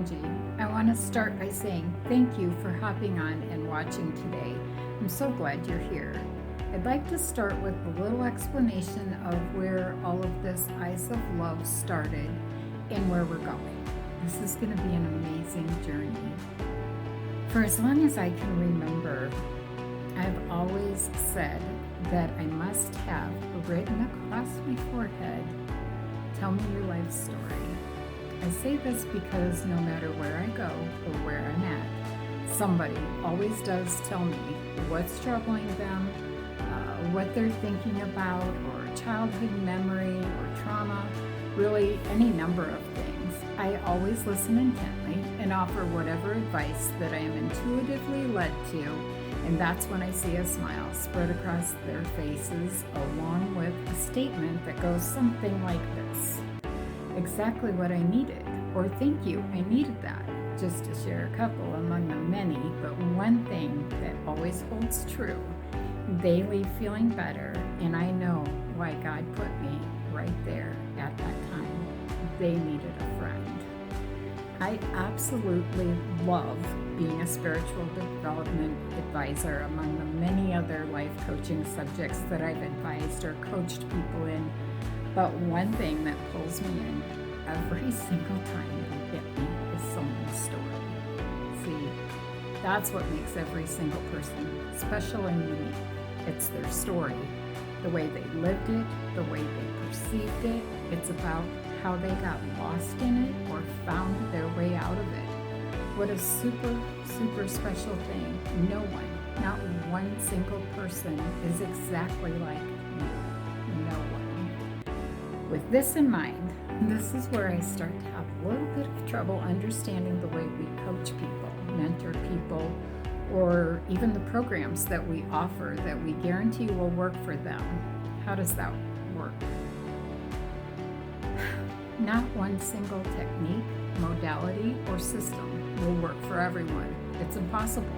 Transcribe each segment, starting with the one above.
Angie. I want to start by saying thank you for hopping on and watching today. I'm so glad you're here. I'd like to start with a little explanation of where all of this Eyes of Love started and where we're going. This is going to be an amazing journey. For as long as I can remember, I've always said that I must have written across my forehead, tell me your life story. I say this because no matter where I go or where I'm at, somebody always does tell me what's troubling them, what they're thinking about, or a childhood memory or trauma, really any number of things. I always listen intently and offer whatever advice that I am intuitively led to, and that's when I see a smile spread across their faces along with a statement that goes something like this. Exactly what I needed, or thank you, I needed that, just to share a couple among the many, but one thing that always holds true, they leave feeling better, and I know why God put me right there at that time. They needed a friend. I absolutely love being a spiritual development advisor among the many other life coaching subjects that I've advised or coached people in. But one thing that pulls me in every single time you get me is someone's story. See, that's what makes every single person special and unique. It's their story, the way they lived it, the way they perceived it. It's about how they got lost in it or found their way out of it. What a super, super special thing. No one, not one single person is exactly like you. No one. With this in mind, this is where I start to have a little bit of trouble understanding the way we coach people, mentor people, or even the programs that we offer that we guarantee will work for them. How does that work? Not one single technique, modality, or system will work for everyone. It's impossible.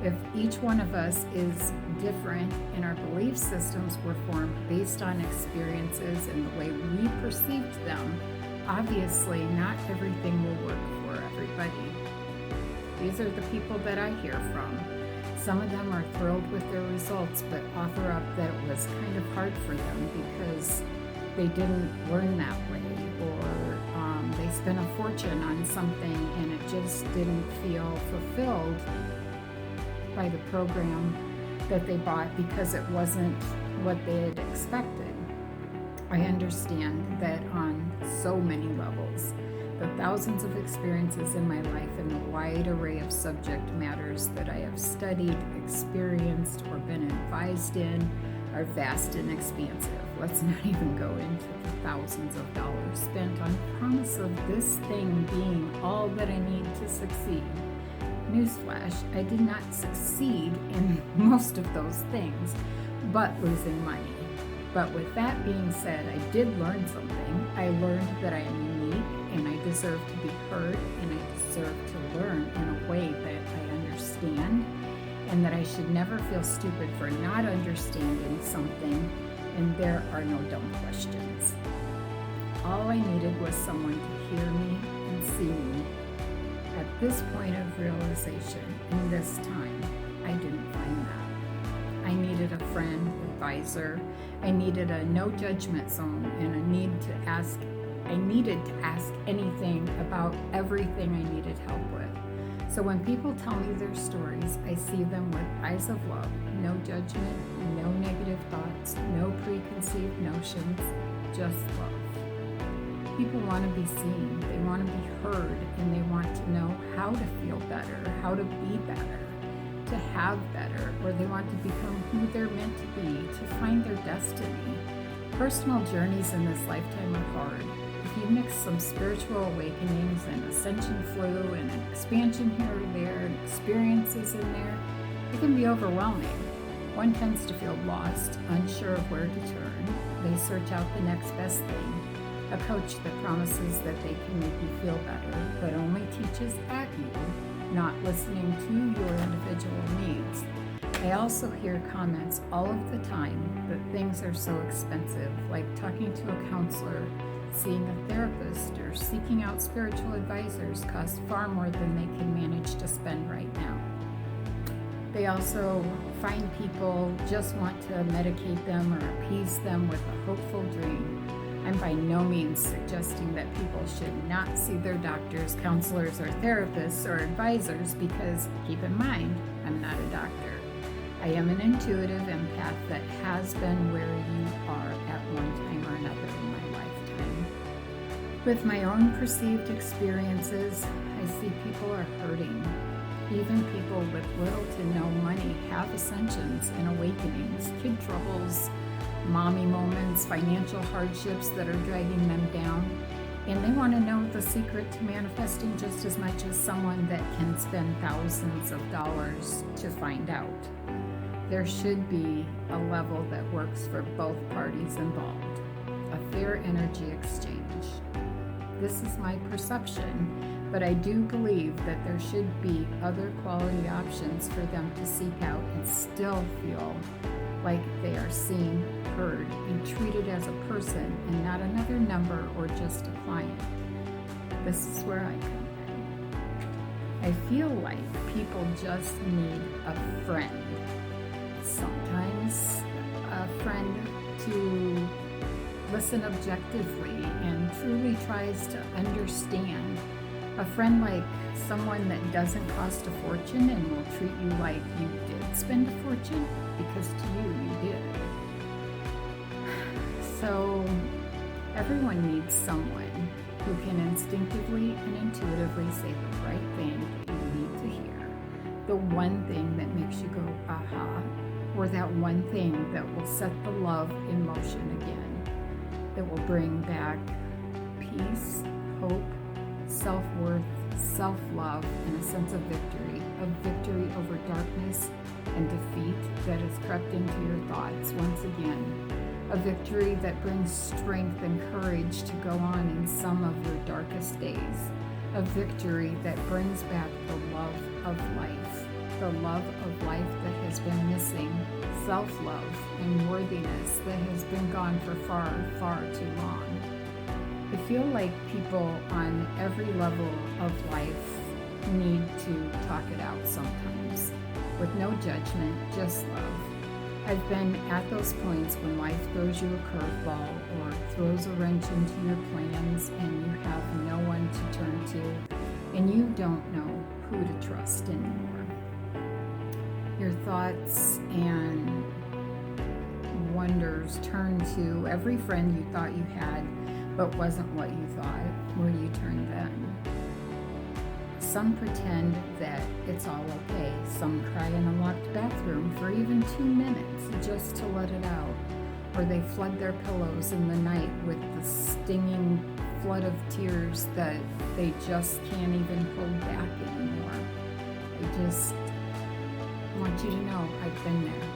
If each one of us is different and our belief systems were formed based on experiences and the way we perceived them, obviously not everything will work for everybody. These are the people that I hear from. Some of them are thrilled with their results, but offer up that it was kind of hard for them because they didn't learn that way, or they spent a fortune on something and it just didn't feel fulfilled by the program that they bought because it wasn't what they had expected. I understand that on so many levels. The thousands of experiences in my life and the wide array of subject matters that I have studied, experienced, or been advised in are vast and expansive. Let's not even go into the thousands of dollars spent on promise of this thing being all that I need to succeed. Newsflash, I did not succeed in most of those things, but losing money. But with that being said, I did learn something. I learned that I am unique and I deserve to be heard and I deserve to learn in a way that I understand, and that I should never feel stupid for not understanding something, and there are no dumb questions. All I needed was someone to hear me and see me. At this point of realization, in this time, I didn't find that. I needed a friend, advisor. I needed a no judgment zone and I needed to ask anything about everything I needed help with. So when people tell me their stories, I see them with eyes of love, no judgment, no negative thoughts, no preconceived notions, just love. People want to be seen, they want to be heard, and they want to know how to feel better, how to be better, to have better, or they want to become who they're meant to be, to find their destiny. Personal journeys in this lifetime are hard. If you mix some spiritual awakenings and ascension flu and an expansion here or there and experiences in there, it can be overwhelming. One tends to feel lost, unsure of where to turn. They search out the next best thing. A coach that promises that they can make you feel better, but only teaches at you, not listening to your individual needs. I also hear comments all of the time that things are so expensive, like talking to a counselor seeing a therapist or seeking out spiritual advisors costs far more than they can manage to spend right now. They also find people just want to medicate them or appease them with a hopeful dream. I'm by no means suggesting that people should not see their doctors, counselors, or therapists or advisors because, keep in mind, I'm not a doctor. I am an intuitive empath that has been where you are at one time or another in my lifetime. With my own perceived experiences, I see people are hurting. Even people with little to no money have ascensions and awakenings, kid troubles, mommy moments, financial hardships that are dragging them down, and they want to know the secret to manifesting just as much as someone that can spend thousands of dollars to find out. There should be a level that works for both parties involved, a fair energy exchange. This is my perception, but I do believe that there should be other quality options for them to seek out and still feel like they are seen, heard, and treated as a person and not another number or just a client. This is where I come in. I feel like people just need a friend. Sometimes a friend to listen objectively and truly tries to understand. A friend like someone that doesn't cost a fortune and will treat you like you did spend a fortune, because to you did. So everyone needs someone who can instinctively and intuitively say the right thing that you need to hear, the one thing that makes you go aha, or that one thing that will set the love in motion again, that will bring back peace, hope, self-worth, self-love, and a sense of victory over darkness and defeat that has crept into your thoughts once again, a victory that brings strength and courage to go on in some of your darkest days, a victory that brings back the love of life that has been missing, self-love and worthiness that has been gone for far, far too long. I feel like people on every level of life need to talk it out sometimes, with no judgment, just love. I've been at those points when life throws you a curveball or throws a wrench into your plans and you have no one to turn to and you don't know who to trust anymore. Your thoughts and wonders turn to every friend you thought you had but wasn't what you thought. Where do you turn then? Some pretend that it's all okay. Some cry in a locked bathroom for even 2 minutes just to let it out. Or they flood their pillows in the night with the stinging flood of tears that they just can't even hold back anymore. I just want you to know I've been there.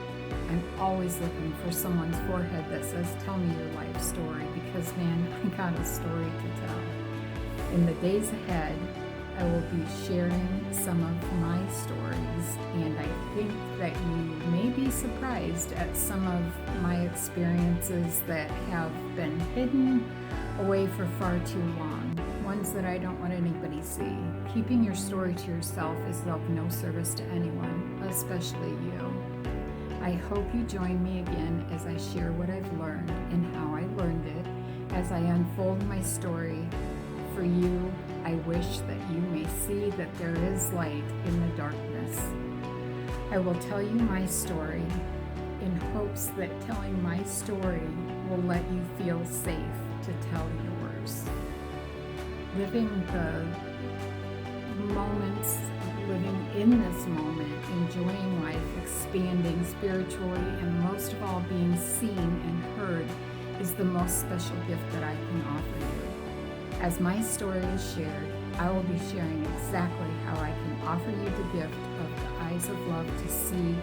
I'm always looking for someone's forehead that says, tell me your life story, because man, I got a story to tell. In the days ahead, I will be sharing some of my stories, and I think that you may be surprised at some of my experiences that have been hidden away for far too long, ones that I don't want anybody to see. Keeping your story to yourself is of no service to anyone, especially you. I hope you join me again as I share what I've learned and how I learned it, as I unfold my story. For you, I wish that you may see that there is light in the darkness. I will tell you my story in hopes that telling my story will let you feel safe to tell yours. Living the moments, living in this moment, enjoying life, expanding spiritually, and most of all being seen and heard is the most special gift that I can offer you. As my story is shared, I will be sharing exactly how I can offer you the gift of the eyes of love to see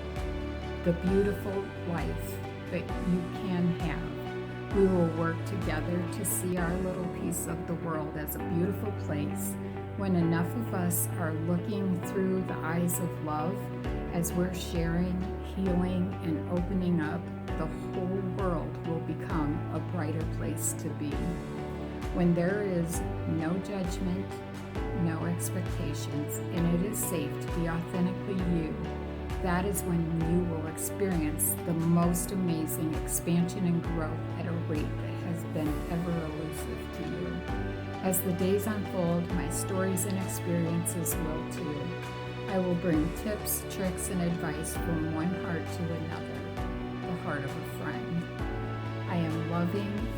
the beautiful life that you can have. We will work together to see our little piece of the world as a beautiful place. When enough of us are looking through the eyes of love, as we're sharing, healing, and opening up, the whole world will become a brighter place to be. When there is no judgment, no expectations, and it is safe to be authentically you, that is when you will experience the most amazing expansion and growth at a rate that has been ever elusive to you. As the days unfold, my stories and experiences will too. I will bring tips, tricks, and advice from one heart to another, the heart of a friend. I am loving